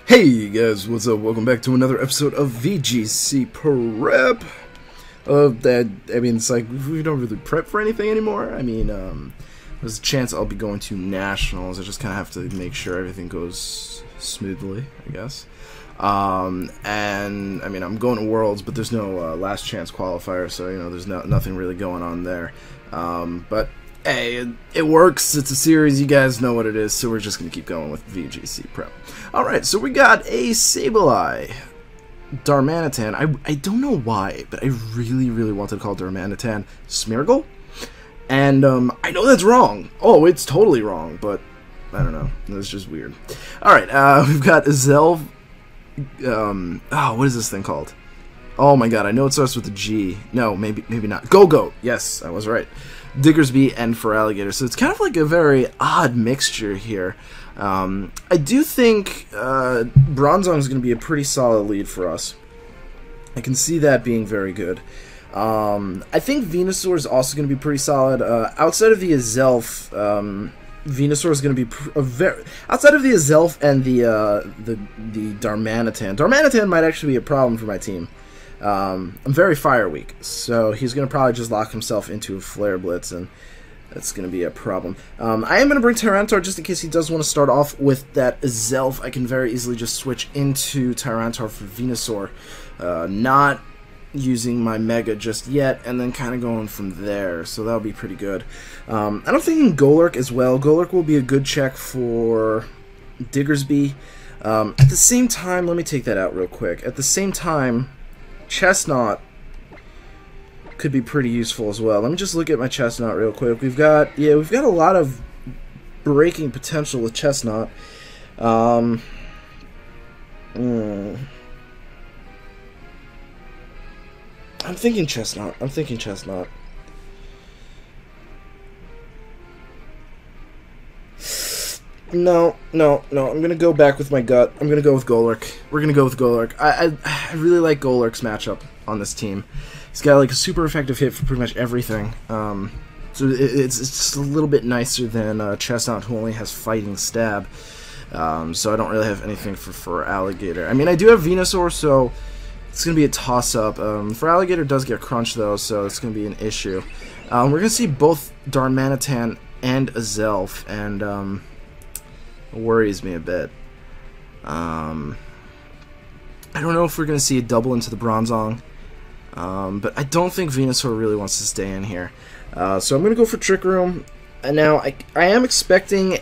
Hey guys, what's up? Welcome back to another episode of VGC Prep. It's like we don't really prep for anything anymore. There's a chance I'll be going to nationals. I just kind of have to make sure everything goes smoothly, I guess. I'm going to Worlds, but there's no last chance qualifier, so there's nothing really going on there. But hey, it works. It's a series. You guys know what it is, so we're just going to keep going with VGC Prep. Alright, so we got a Sableye Darmanitan. I don't know why, but I really wanted to call Darmanitan Smeargle. And I know that's wrong. Oh, it's totally wrong, but I don't know. That's just weird. Alright, we've got Zelf. What is this thing called? Oh my god, I know it starts with a G. No, maybe not. Go-Go. Yes, I was right. Diggersby and Feraligatr. So it's kind of like a very odd mixture here. I do think Bronzong is going to be a pretty solid lead for us. I can see that being very good. I think Venusaur is also going to be pretty solid. Outside of the Azelf, Venusaur is going to be outside of the Azelf and the Darmanitan. Darmanitan might actually be a problem for my team. I'm very fire weak, so he's going to probably just lock himself into a Flare Blitz, and that's going to be a problem. I am going to bring Tyranitar just in case he does want to start off with that Zelf. I can very easily just switch into Tyranitar for Venusaur, not using my Mega just yet, and then kind of going from there, so that'll be pretty good. I'm thinking Golurk as well. Golurk will be a good check for Diggersby. At the same time, let me take that out real quick. At the same time, Chestnut could be pretty useful as well. Let me just look at my Chestnut real quick. We've got a lot of breaking potential with Chestnut. I'm thinking Chestnut. No, I'm gonna go back with my gut. I'm gonna go with Golurk. We're gonna go with Golurk. I really like Golurk's matchup on this team. He's got like a super effective hit for pretty much everything. So it's just a little bit nicer than Chestnut, who only has Fighting Stab. So I don't really have anything for Alligator. I mean, I do have Venusaur, so it's gonna be a toss-up. Feraligatr does get crunched though, so it's gonna be an issue. We're gonna see both Darmanitan and Azelf, and worries me a bit. I don't know if we're going to see a double into the Bronzong, but I don't think Venusaur really wants to stay in here. So I'm going to go for Trick Room. And now I am expecting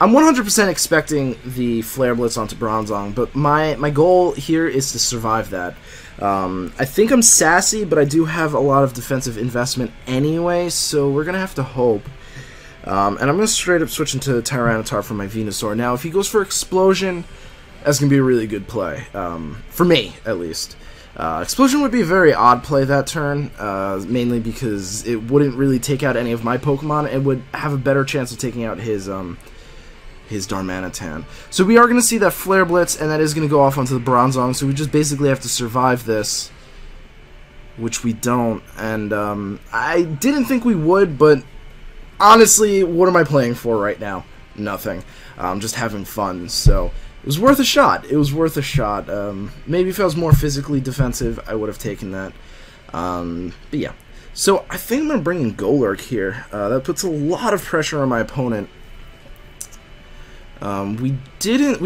I'm 100% expecting the Flare Blitz onto Bronzong, but my goal here is to survive that. I think I'm sassy, but I do have a lot of defensive investment anyway, so we're going to have to hope. And I'm going to straight up switch into Tyranitar for my Venusaur. Now, if he goes for Explosion, that's going to be a really good play. For me, at least. Explosion would be a very odd play that turn, mainly because it wouldn't really take out any of my Pokemon. It would have a better chance of taking out his Darmanitan. So we are going to see that Flare Blitz, and that is going to go off onto the Bronzong, so we just basically have to survive this, which we don't. And I didn't think we would, but honestly, what am I playing for right now? Nothing. Just having fun, so it was worth a shot. Maybe if I was more physically defensive, I would have taken that. But yeah. So I think I'm going to bring in Golurk here. That puts a lot of pressure on my opponent. We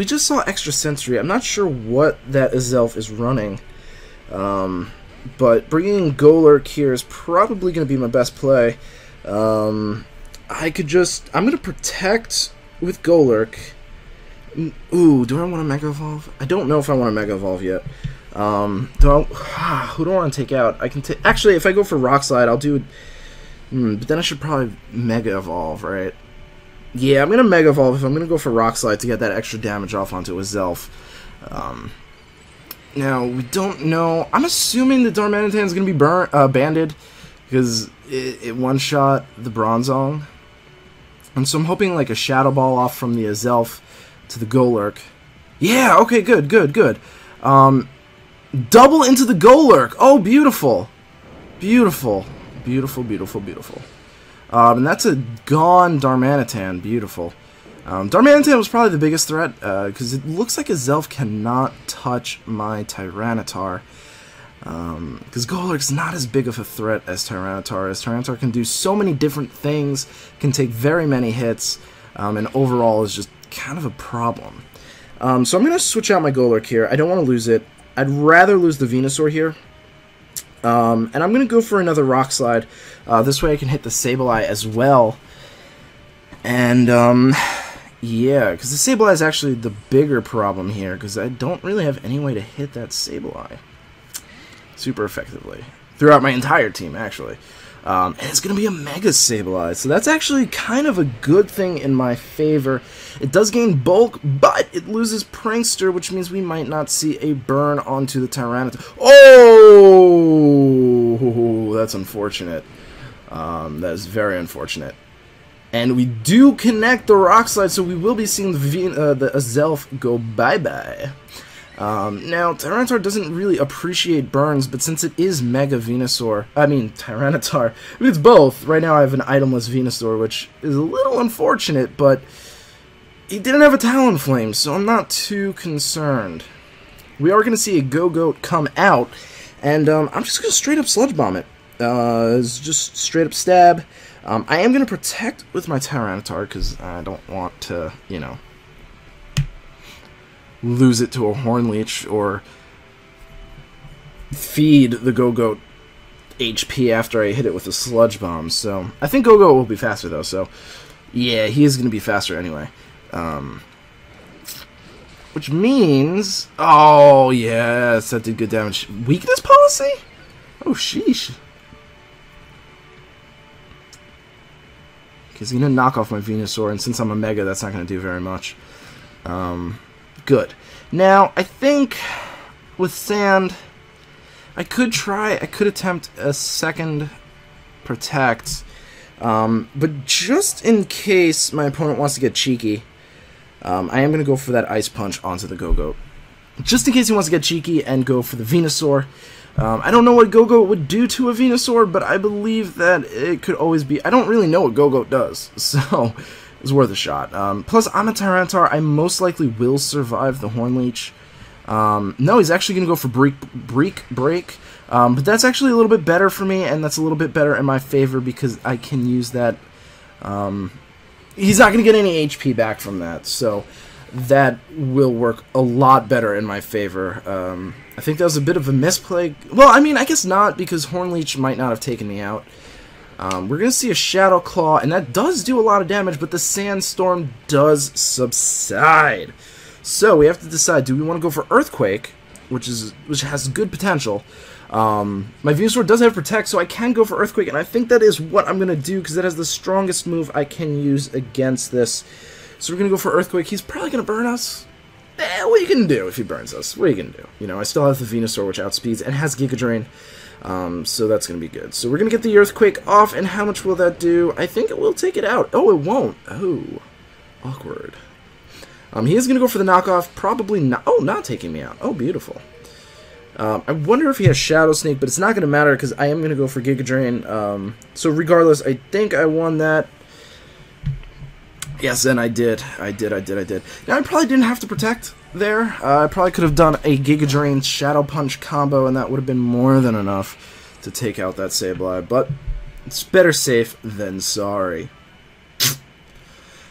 just saw Extra Sensory. I'm not sure what that Azelf is running. But bringing in Golurk here is probably going to be my best play. I'm going to protect with Golurk. Ooh, do I want to Mega Evolve? I don't know if I want to Mega Evolve yet. Who do I want to take out? Actually, if I go for Rock Slide, I'll do it. But then I should probably Mega Evolve, right? Yeah, I'm going to Mega Evolve if I'm going to go for Rock Slide to get that extra damage off onto a Zelf. Now, we don't know. I'm assuming the Darmanitan is going to be banded because it one-shot the Bronzong. And so I'm hoping like a Shadow Ball off from the Azelf to the Golurk. Yeah, okay, good. Double into the Golurk. Oh, beautiful. Beautiful. And that's a gone Darmanitan. Beautiful. Darmanitan was probably the biggest threat, because it looks like a Zelf cannot touch my Tyranitar. Because Golurk's not as big of a threat as Tyranitar is. Tyranitar can do so many different things, can take very many hits, and overall is just kind of a problem. So I'm going to switch out my Golurk here. I don't want to lose it. I'd rather lose the Venusaur here. And I'm going to go for another Rock Slide. This way I can hit the Sableye as well. And, yeah, because the Sableye is actually the bigger problem here, because I don't really have any way to hit that Sableye super effectively. Throughout my entire team, actually. And it's going to be a Mega Sableye, so that's actually kind of a good thing in my favor. It does gain bulk, but it loses Prankster, which means we might not see a burn onto the Tyranitar. Oh! That's unfortunate. That is very unfortunate. And we do connect the Rock Slide, so we will be seeing the Azelf go bye-bye. Now, Tyranitar doesn't really appreciate burns, but since it is Mega Venusaur, Tyranitar, it's both. Right now I have an itemless Venusaur, which is a little unfortunate, but he didn't have a Talonflame, so I'm not too concerned. We are going to see a Go-Goat come out, and I'm just going to straight up Sludge Bomb it. It's just straight up stab. I am going to protect with my Tyranitar, because I don't want to, you know, lose it to a Hornleech or feed the Go-Goat HP after I hit it with a Sludge Bomb. So I think Go-Goat will be faster though, so yeah, he is going to be faster anyway. Which means, oh yes, that did good damage. Weakness policy? Oh sheesh. He's going to knock off my Venusaur, and since I'm a Mega, that's not going to do very much. Good. Now, I think with Sand, I could attempt a second Protect, but just in case my opponent wants to get cheeky, I am going to go for that Ice Punch onto the Go-Goat. Just in case he wants to get cheeky and go for the Venusaur. I don't know what Go-Goat would do to a Venusaur, but I believe that it could always be... I don't really know what Go-Goat does, so it's worth a shot. Plus, I'm a Tyranitar. I most likely will survive the Hornleech. No, he's actually going to go for Break. But that's actually a little bit better for me, and that's a little bit better in my favor because I can use that... he's not going to get any HP back from that, so that will work a lot better in my favor. I think that was a bit of a misplay. Well, I mean, I guess not, because Hornleech might not have taken me out. We're going to see a Shadow Claw, and that does do a lot of damage, but the Sandstorm does subside. So we have to decide, do we want to go for Earthquake, which has good potential. My Venusaur does have Protect, so I can go for Earthquake, and I think that is what I'm going to do, because that is the strongest move I can use against this. So we're going to go for Earthquake. He's probably going to burn us. What are you going to do if he burns us? What are you going to do? You know, I still have the Venusaur, which outspeeds and has Giga Drain. So that's going to be good. So we're going to get the Earthquake off, and how much will that do? I think it will take it out. Oh, it won't. Oh, awkward. He is going to go for the knockoff. Probably not. Oh, not taking me out. Oh, beautiful. I wonder if he has Shadow Sneak, but it's not going to matter because I am going to go for Giga Drain. So regardless, I think I won that. Yes, and I did. I did. Now, I probably didn't have to Protect there. I probably could have done a Giga Drain Shadow Punch combo, and that would have been more than enough to take out that Sableye. But it's better safe than sorry.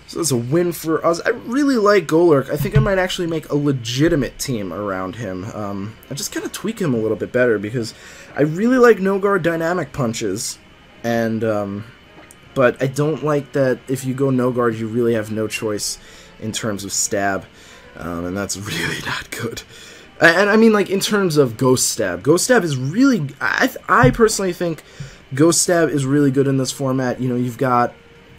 So that's a win for us. I really like Golurk. I think I might actually make a legitimate team around him. I just kind of tweak him a little bit better because I really like No-Guard Dynamic Punches, and but I don't like that if you go No-Guard, you really have no choice in terms of stab, and that's really not good. And I mean, like, in terms of Ghost Stab. Ghost Stab is really... I personally think Ghost Stab is really good in this format. You know, you've got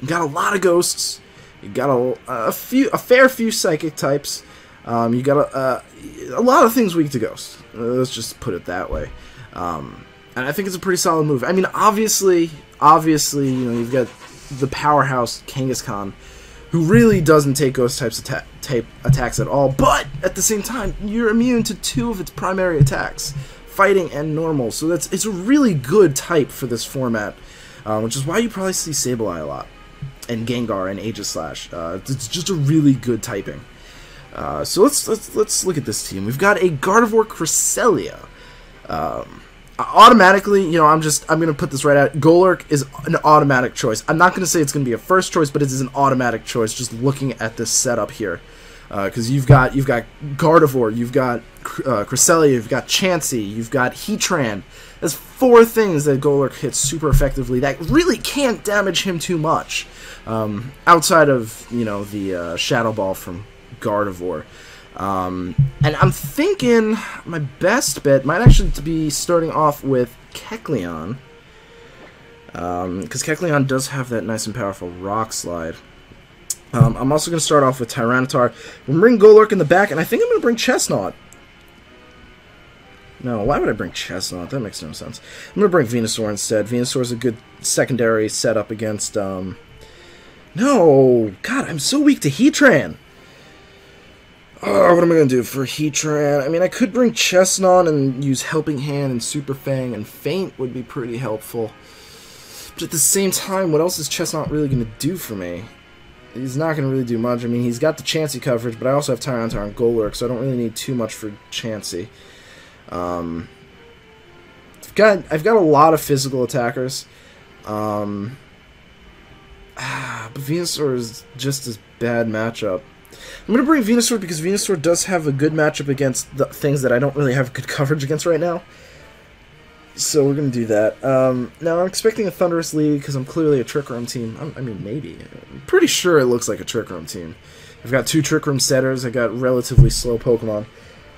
a lot of Ghosts. You got a fair few Psychic types. You got a lot of things weak to Ghost. Let's just put it that way. And I think it's a pretty solid move. I mean, obviously, you know, you've got the powerhouse Kangaskhan, who really doesn't take Ghost type attacks at all. But at the same time, you're immune to 2 of its primary attacks, Fighting and Normal. So it's a really good type for this format, which is why you probably see Sableye a lot. and Gengar and Aegislash. It's just a really good typing. So let's look at this team. We've got a Gardevoir Cresselia. Automatically, you know, I'm gonna put this right out. Golurk is an automatic choice. I'm not gonna say it's gonna be a first choice, but it is an automatic choice. Just looking at this setup here, because you've got Gardevoir, you've got Cresselia, you've got Chansey, you've got Heatran. There's 4 things that Golurk hits super effectively that really can't damage him too much, outside of, you know, the Shadow Ball from Gardevoir. And I'm thinking my best bet might actually be starting off with Kecleon, because Kecleon does have that nice and powerful Rock Slide. I'm also going to start off with Tyranitar. We'll bring Golurk in the back, and I think I'm going to bring Chestnut. No, why would I bring Chestnut? That makes no sense. I'm going to bring Venusaur instead. Venusaur is a good secondary setup against, No! God, I'm so weak to Heatran! Oh, what am I going to do for Heatran? I mean, I could bring Chestnut and use Helping Hand and Super Fang, and Faint would be pretty helpful. But at the same time, what else is Chestnut really going to do for me? He's not going to really do much. I mean, he's got the Chansey coverage, but I also have Tyranitar and Golurk, so I don't really need too much for Chansey. I've got a lot of physical attackers. But Venusaur is just as bad matchup. I'm going to bring Venusaur because Venusaur does have a good matchup against the things that I don't really have good coverage against right now. So we're going to do that. Now I'm expecting a Thundurus lead because I'm clearly a Trick Room team. I mean, maybe. I'm pretty sure it looks like a Trick Room team. I've got 2 Trick Room setters. I got relatively slow Pokemon.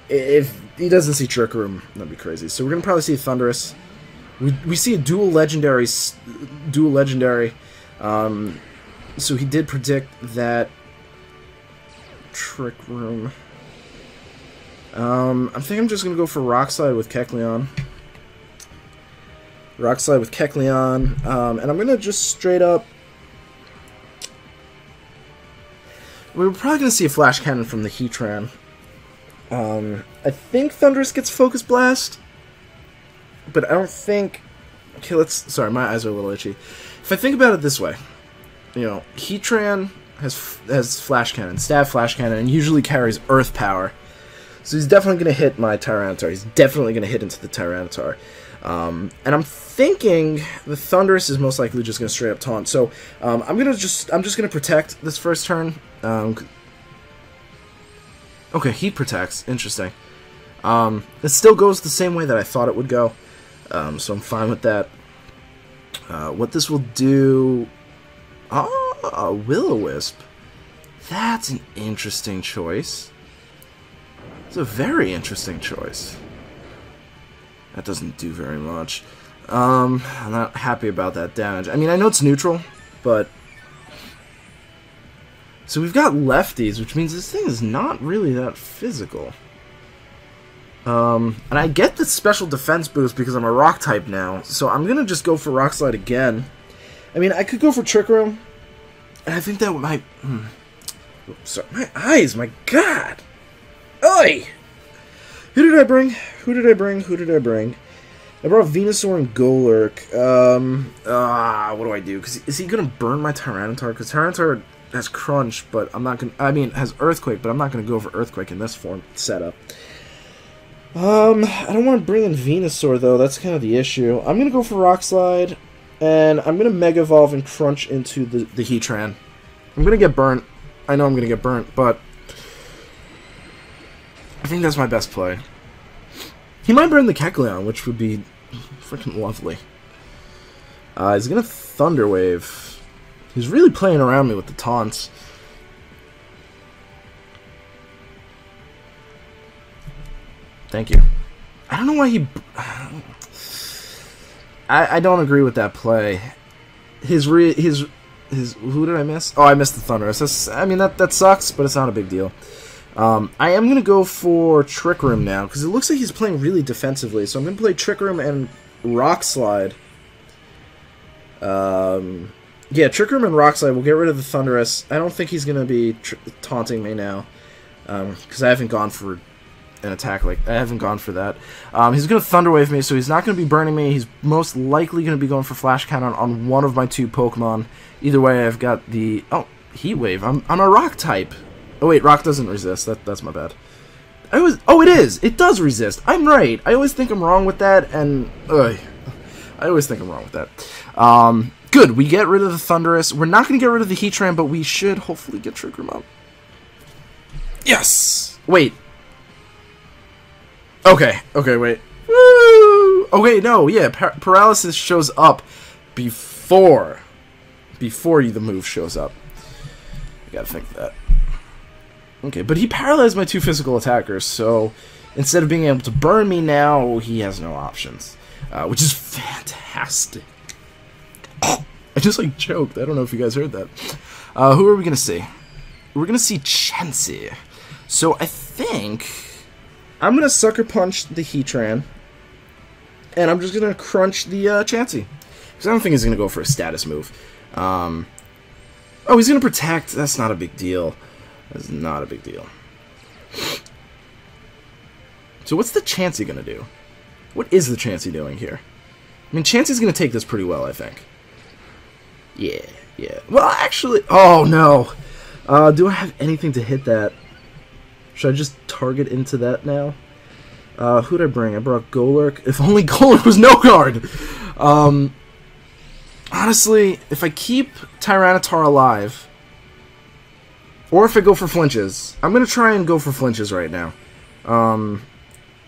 If he doesn't see Trick Room, that'd be crazy. So we're going to probably see a Thundurus. We see a dual legendary. So he did predict that Trick Room. I think I'm just gonna go for Rock Slide with Kecleon. And I'm gonna just straight up. We're probably gonna see a Flash Cannon from the Heatran. I think Thundurus gets Focus Blast, but I don't think. Okay, sorry, my eyes are a little itchy. If I think about it this way, you know, Heatran has Flash Cannon, Stab Flash Cannon, and usually carries Earth Power. So he's definitely going to hit my Tyranitar. He's definitely going to hit into the Tyranitar. And I'm thinking the Thundurus is most likely just going to straight up taunt. So I'm just going to protect this first turn. Okay, he protects. Interesting. It still goes the same way that I thought it would go. So I'm fine with that. What this will do... Oh, Will-O-Wisp. That's an interesting choice. It's a very interesting choice. That doesn't do very much. I'm not happy about that damage. I mean, I know it's neutral, but... So we've got lefties, which means this thing is not really that physical. And I get the special defense boost because I'm a rock type now, so I'm gonna just go for Rock Slide again. I mean, I could go for Trick Room, and I think that might... Sorry, my eyes, my god! Oi! Who did I bring? Who did I bring? I brought Venusaur and Golurk. What do I do? Because is he gonna burn my Tyranitar? Because Tyranitar has Crunch, but I'm not gonna... I mean, has Earthquake, but I'm not gonna go for Earthquake in this form setup. I don't want to bring in Venusaur, though. That's kind of the issue. I'm going to go for Rock Slide, and I'm going to Mega Evolve and Crunch into the Heatran. I'm going to get burnt. I know I'm going to get burnt, but I think that's my best play. He might burn the Kecleon, which would be freaking lovely. He's going to Thunder Wave. He's really playing around me with the taunts. Thank you. I don't know why he... I don't agree with that play. His... Who did I miss? Oh, I missed the Thundurus. I mean, that sucks, but it's not a big deal. I am going to go for Trick Room now, because it looks like he's playing really defensively. So I'm going to play Trick Room and Rock Slide. Yeah, Trick Room and Rock Slide. We'll get rid of the Thundurus. I don't think he's going to be taunting me now, because I haven't gone for an attack. Like, I haven't gone for that. He's going to Thunder Wave me, so he's not going to be burning me. He's most likely going to be going for Flash Cannon on one of my 2 Pokemon. Either way, I've got the... Oh, Heat Wave. I'm a Rock type. Oh, wait, Rock doesn't resist. That's my bad. Oh, it is! It does resist! I'm right! I always think I'm wrong with that, and... I always think I'm wrong with that. Good, we get rid of the Thundurus. We're not going to get rid of the Heatran, but we should hopefully get Trick Room up. Yes! Wait. Okay, wait. Woo! Okay, no, yeah, Paralysis shows up before the move shows up. I gotta think of that. Okay, but he paralyzed my 2 physical attackers, so instead of being able to burn me now, he has no options. Which is fantastic. I just, like, choked. I don't know if you guys heard that. Who are we gonna see? We're gonna see Chansey. So I think I'm gonna Sucker Punch the Heatran, and I'm just gonna crunch the Chansey. Because I don't think he's gonna go for a status move. Oh, he's gonna Protect. That's not a big deal. That's not a big deal. So what's the Chansey gonna do? What is the Chansey doing here? I mean, Chansey's gonna take this pretty well, I think. Yeah. Well, actually... Oh, no. Do I have anything to hit that? Should I just target into that now? Who'd I bring? I brought Golurk. If only Golurk was no guard! Honestly, if I keep Tyranitar alive, or if I go for flinches, I'm going to try and go for flinches right now.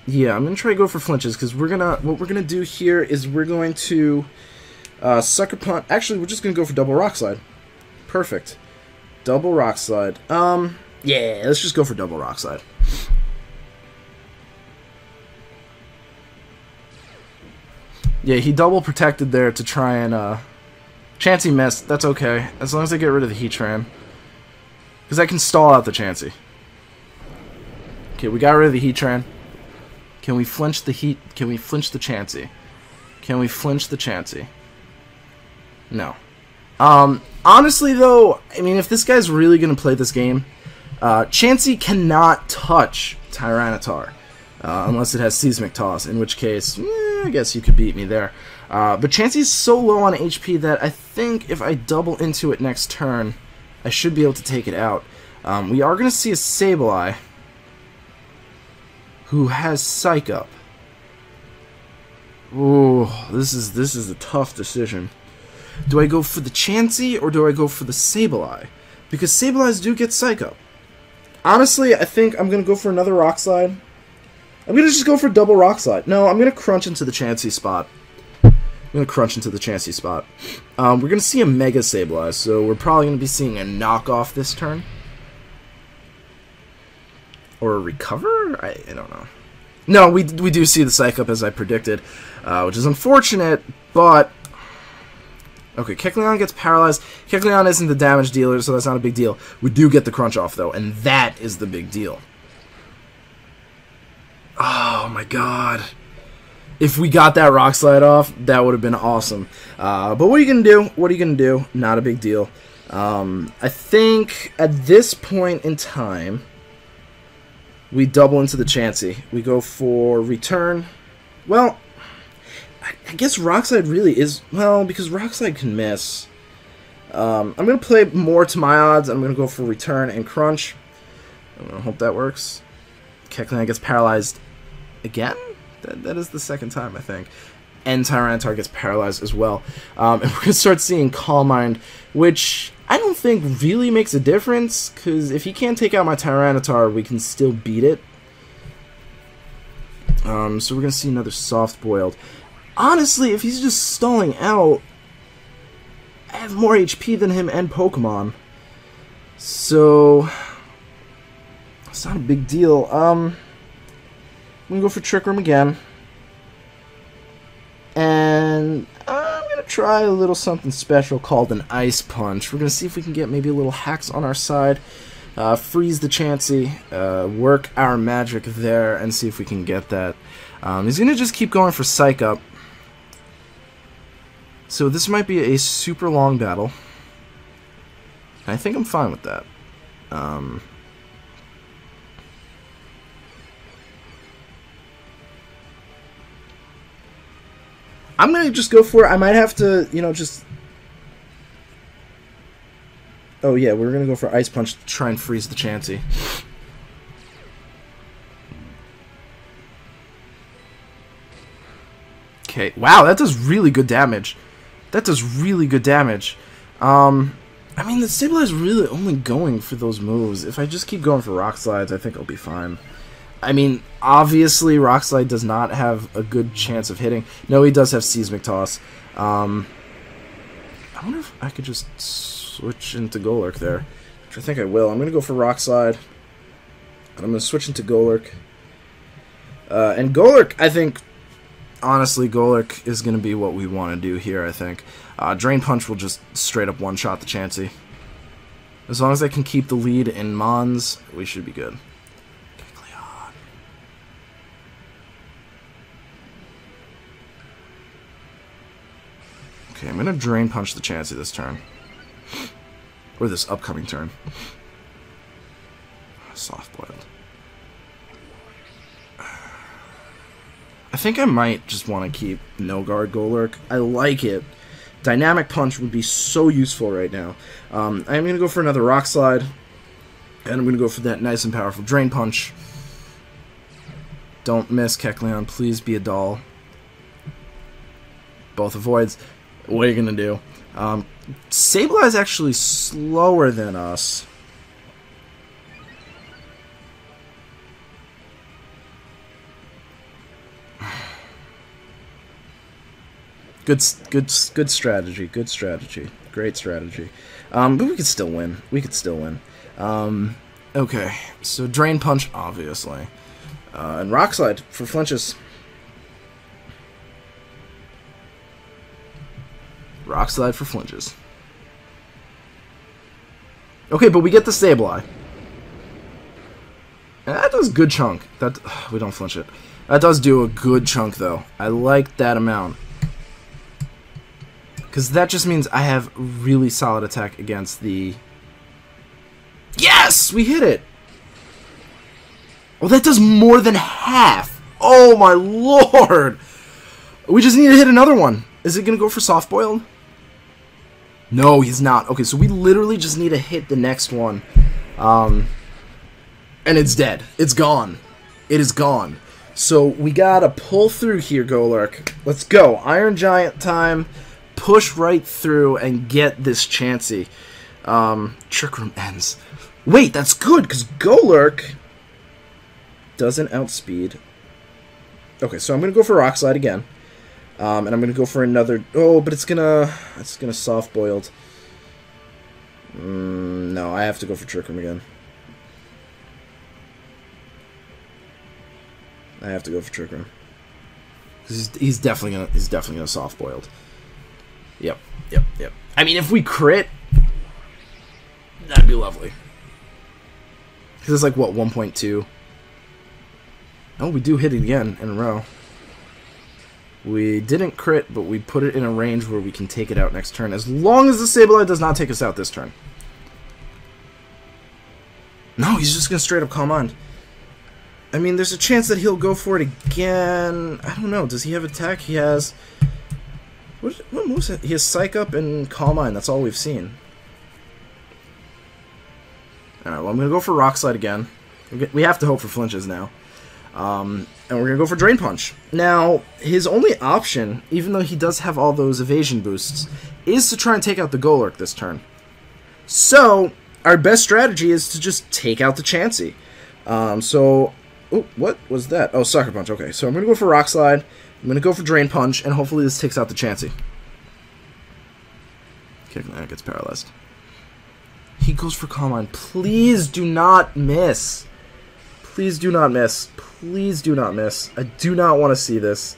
Yeah, I'm going to try to go for flinches, because what we're going to do here is we're going to Sucker Punch. Actually, we're just going to go for double Rock Slide. Perfect. Double Rock Slide. Yeah, let's just go for double Rock Slide. Yeah, he double protected there to try and, Chansey missed. That's okay. As long as I get rid of the Heatran. Because I can stall out the Chansey. Okay, we got rid of the Heatran. Can we flinch the Can we flinch the Chansey? Can we flinch the Chansey? No. Honestly, though, I mean, if this guy's really going to play this game, Chansey cannot touch Tyranitar. Unless it has Seismic Toss, in which case, I guess you could beat me there. But Chansey's so low on HP that I think if I double into it next turn, I should be able to take it out. We are going to see a Sableye, who has Psych Up. Ooh, this is a tough decision. Do I go for the Chansey, or do I go for the Sableye? Because Sableyes do get Psych Up. Honestly, I think I'm going to go for another Rock Slide. I'm going to just go for double Rock Slide. No, I'm going to crunch into the Chansey spot. We're going to see a Mega Sableye, so we're probably going to be seeing a knockoff this turn. Or a Recover? I don't know. No, we do see the Psych Up as I predicted, which is unfortunate, but... Okay, Kecleon gets paralyzed. Kecleon isn't the damage dealer, so that's not a big deal. We do get the crunch off, though, and that is the big deal. Oh my god. If we got that Rock Slide off, that would have been awesome. But what are you going to do? What are you going to do? Not a big deal. I think at this point in time, we double into the Chansey. We go for Return. Well, I guess Rock Slide really is... Well, because Rock Slide can miss. I'm going to play more to my odds. I'm going to go for Return and Crunch. I hope that works. Kecleon gets paralyzed again? That is the second time, I think. And Tyranitar gets paralyzed as well. And we're going to start seeing Calm Mind, which I don't think really makes a difference, because if he can't take out my Tyranitar, we can still beat it. So we're going to see another Soft Boiled. Honestly, if he's just stalling out, I have more HP than him and Pokemon. So... it's not a big deal. I'm going to go for Trick Room again. And I'm going to try a little something special called an Ice Punch. We're going to see if we can get maybe a little hacks on our side. Freeze the Chansey. Work our magic there and see if we can get that. He's going to just keep going for Psych Up. So this might be a super long battle. I think I'm fine with that. I'm going to just go for it. I might have to, you know, just... Oh, yeah, we're going to go for Ice Punch to try and freeze the Chansey. Okay, wow, that does really good damage. That does really good damage. I mean, the Sableye is really only going for those moves. If I just keep going for Rock Slides, I think I'll be fine. I mean, obviously, Rock Slide does not have a good chance of hitting. No, he does have Seismic Toss. I wonder if I could just switch into Golurk there, which I think I will. I'm going to go for Rock Slide, and I'm going to switch into Golurk. And Golurk, I think, honestly, Golurk is going to be what we want to do here, I think. Drain Punch will just straight up one-shot the Chansey. As long as I can keep the lead in Mons, we should be good. Okay, I'm going to Drain Punch the Chansey this turn. Or this upcoming turn. Soft-boiled. I think I might just want to keep No Guard Golurk. I like it. Dynamic Punch would be so useful right now. I'm going to go for another Rock Slide. And I'm going to go for that nice and powerful Drain Punch. Don't miss, Kecleon. Please be a doll. Both avoids. What are you going to do? Sableye is actually slower than us. Good strategy. Good strategy. Great strategy. But we could still win. We could still win. Okay. So Drain Punch, obviously. And Rock Slide for flinches. Rock Slide for flinches. Okay, but we get the Sableye. And that does a good chunk. That we don't flinch it. That does do a good chunk, though. I like that amount. Because that just means I have really solid attack against the... Yes! We hit it! Oh, that does more than half! Oh, my lord! We just need to hit another one. Is it going to go for soft-boiled? No, he's not. Okay, so we literally just need to hit the next one. And it's dead. It's gone. It is gone. So we gotta pull through here, Golurk. Let's go. Iron Giant time. Push right through and get this Chansey. Trick Room ends. Wait, that's good, because Golurk doesn't outspeed. Okay, so I'm going to go for Rock Slide again. And I'm going to go for another... Oh, but it's gonna soft-boiled. No, I have to go for Trick Room again. I have to go for Trick Room. He's definitely gonna soft-boiled. Yep. I mean, if we crit, that'd be lovely. Because it's like, what, 1.2? Oh, we do hit it again in a row. We didn't crit, but we put it in a range where we can take it out next turn, as long as the Sableye does not take us out this turn. No, he's just going to straight up Calm Mind. I mean, there's a chance that he'll go for it again. I don't know. Does he have attack? He has... What moves? He has Psych Up and Calm Mind. That's all we've seen. Alright, well, I'm going to go for Rock Slide again. We have to hope for flinches now. And we're going to go for Drain Punch. Now, his only option, even though he does have all those evasion boosts, is to try and take out the Golurk this turn. So, our best strategy is to just take out the Chansey. Oh, what was that? Oh, Sucker Punch. Okay, so I'm going to go for Rock Slide. I'm going to go for Drain Punch, and hopefully this takes out the Chansey. Kecleon gets paralyzed. He goes for Calm Mind. Please do not miss. Please do not miss. Please do not miss. I do not want to see this.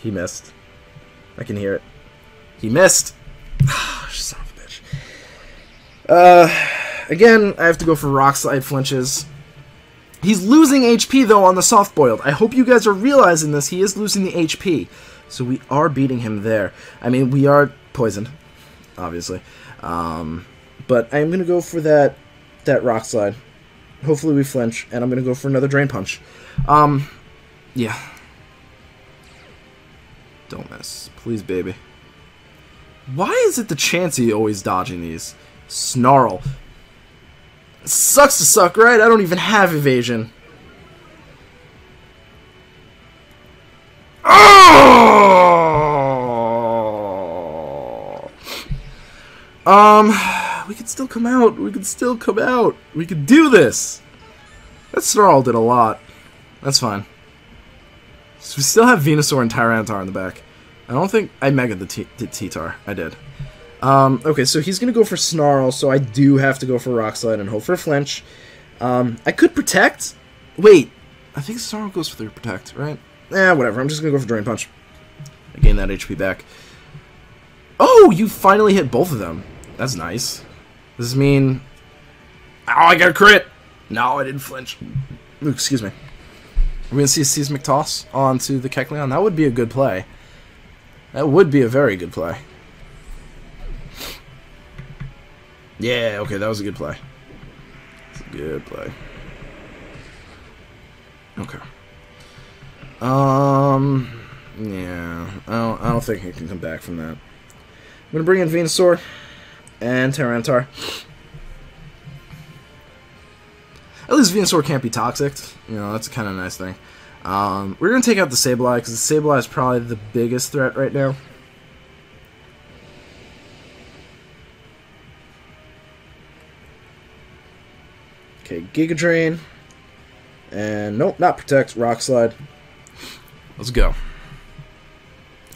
He missed. I can hear it. He missed. Son of a bitch. Again, I have to go for Rock Slide flinches. He's losing HP, though, on the soft-boiled. I hope you guys are realizing this. He is losing the HP. So we are beating him there. I mean, we are poisoned, obviously. But I'm going to go for that Rock Slide. Hopefully we flinch, and I'm going to go for another Drain Punch. Yeah. Don't miss. Please, baby. Why is it the Chansey always dodging these? Snarl. Sucks to suck, right? I don't even have evasion. Oh! We could still come out. We could still come out. We could do this. That Snarl did a lot. That's fine. So we still have Venusaur and Tyranitar in the back. I don't think I Mega the T-Tar. I did. Okay, so he's going to go for Snarl, so I do have to go for Rock Slide and hope for a flinch. I could Protect. Wait, I think Snarl goes for the Protect, right? Whatever. I'm just going to go for Drain Punch. I gain that HP back. Oh, you finally hit both of them. That's nice. Does this mean... Oh, I got a crit! No, I didn't flinch. Ooh, excuse me. We're going to see a Seismic Toss onto the Kecleon. That would be a good play. That would be a very good play. Yeah, okay, that was a good play. That's a good play. Okay. Yeah, I don't think he can come back from that. I'm gonna bring in Venusaur and Tyranitar. At least Venusaur can't be toxic. You know, that's kind of a nice thing. We're going to take out the Sableye, because the Sableye is probably the biggest threat right now. Okay, Giga Drain. And, nope, not Protect, Rock Slide. Let's go.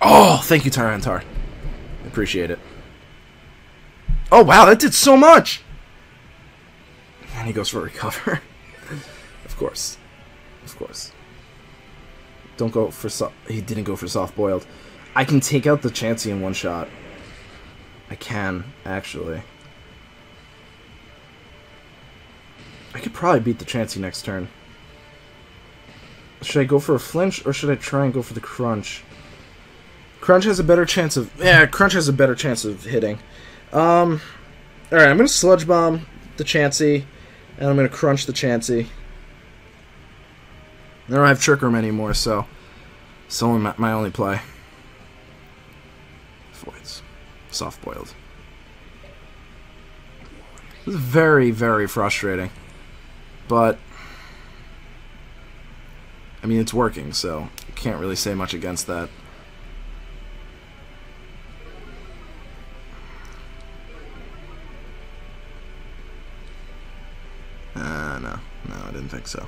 Oh, thank you, Tyranitar. I appreciate it. Oh, wow, that did so much! And he goes for Recover. Of course. Of course. Don't go for he didn't go for Soft Boiled. I can take out the Chansey in one shot. I can, actually. I could probably beat the Chansey next turn. Should I go for a flinch, or should I try and go for the Crunch? Crunch has a better chance of... Yeah, Crunch has a better chance of hitting. Alright, I'm going to Sludge Bomb the Chansey, and I'm going to Crunch the Chansey. I don't have Trick Room anymore, so it's only my only play. Voids. Soft Boiled. This is very, very frustrating. But, I mean, it's working, so I can't really say much against that. No, I didn't think so.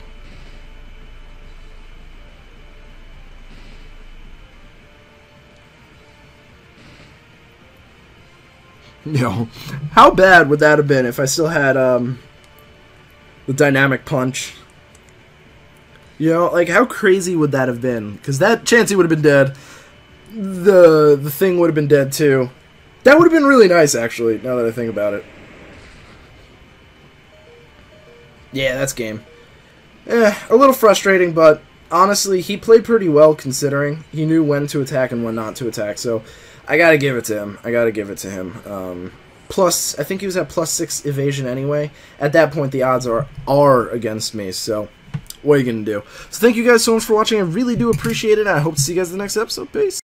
Yo, how bad would that have been if I still had the Dynamic Punch? You know, like, how crazy would that have been? Because that Chansey would have been dead. The thing would have been dead too. That would have been really nice, actually, now that I think about it. Yeah, that's game. A little frustrating, but honestly, he played pretty well considering. He knew when to attack and when not to attack, so I gotta give it to him. I gotta give it to him. Plus, I think he was at +6 evasion anyway. At that point, the odds are against me, so what are you gonna do? So thank you guys so much for watching. I really do appreciate it, and I hope to see you guys in the next episode. Peace.